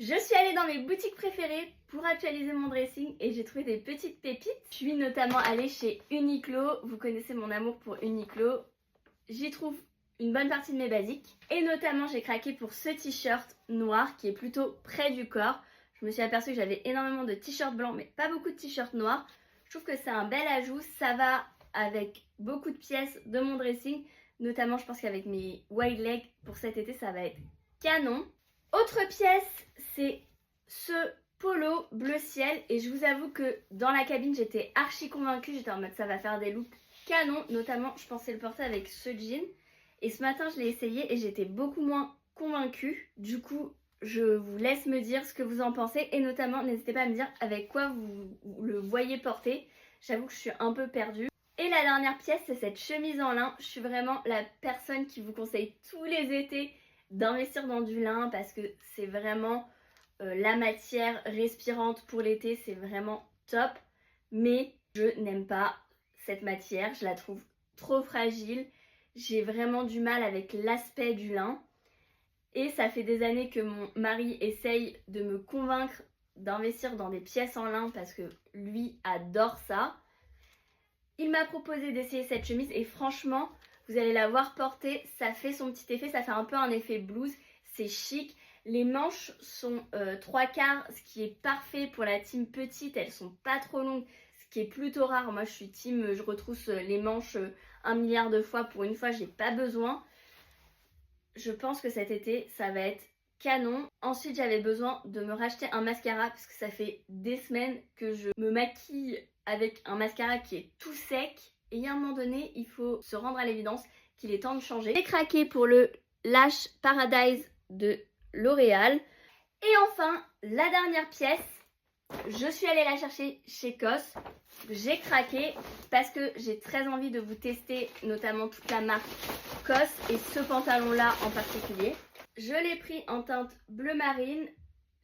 Je suis allée dans mes boutiques préférées pour actualiser mon dressing et j'ai trouvé des petites pépites. Je suis notamment allée chez Uniqlo. Vous connaissez mon amour pour Uniqlo. J'y trouve une bonne partie de mes basiques. Et notamment, j'ai craqué pour ce t-shirt noir qui est plutôt près du corps. Je me suis aperçue que j'avais énormément de t-shirts blancs mais pas beaucoup de t-shirts noirs. Je trouve que c'est un bel ajout. Ça va avec beaucoup de pièces de mon dressing. Notamment, je pense qu'avec mes wide legs pour cet été, ça va être canon. Autre pièce, c'est ce polo bleu ciel. Et je vous avoue que dans la cabine, j'étais archi convaincue. J'étais en mode ça va faire des looks canon. Notamment, je pensais le porter avec ce jean. Et ce matin, je l'ai essayé et j'étais beaucoup moins convaincue. Du coup, je vous laisse me dire ce que vous en pensez. Et notamment, n'hésitez pas à me dire avec quoi vous le voyez porter. J'avoue que je suis un peu perdue. Et la dernière pièce, c'est cette chemise en lin. Je suis vraiment la personne qui vous conseille tous les étés d'investir dans du lin parce que c'est vraiment la matière respirante pour l'été, c'est vraiment top. Mais je n'aime pas cette matière, je la trouve trop fragile. J'ai vraiment du mal avec l'aspect du lin. Et ça fait des années que mon mari essaye de me convaincre d'investir dans des pièces en lin parce que lui adore ça. Il m'a proposé d'essayer cette chemise et franchement, vous allez la voir porter, ça fait son petit effet, ça fait un peu un effet blouse, c'est chic. Les manches sont 3/4, ce qui est parfait pour la team petite, elles sont pas trop longues, ce qui est plutôt rare. Moi je suis team, je retrousse les manches 1 milliard de fois, pour une fois j'ai pas besoin. Je pense que cet été ça va être canon. Ensuite j'avais besoin de me racheter un mascara parce que ça fait des semaines que je me maquille avec un mascara qui est tout sec et à un moment donné il faut se rendre à l'évidence qu'il est temps de changer. J'ai craqué pour le Lash Paradise de L'Oréal. Et enfin la dernière pièce, je suis allée la chercher chez COS. J'ai craqué parce que j'ai très envie de vous tester notamment toute la marque COS et ce pantalon là en particulier. Je l'ai pris en teinte bleu marine.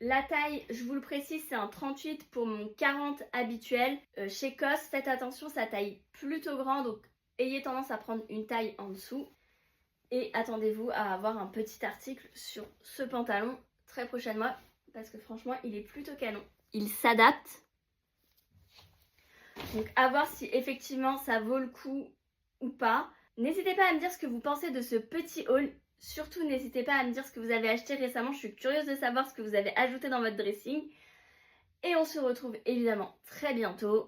La taille, je vous le précise, c'est un 38 pour mon 40 habituel. Chez COS, faites attention, sa taille plutôt grande, donc ayez tendance à prendre une taille en dessous. Et attendez-vous à avoir un petit article sur ce pantalon très prochainement, parce que franchement, il est plutôt canon. Il s'adapte. Donc à voir si effectivement ça vaut le coup ou pas. N'hésitez pas à me dire ce que vous pensez de ce petit haul. Surtout, n'hésitez pas à me dire ce que vous avez acheté récemment. Je suis curieuse de savoir ce que vous avez ajouté dans votre dressing. Et on se retrouve évidemment très bientôt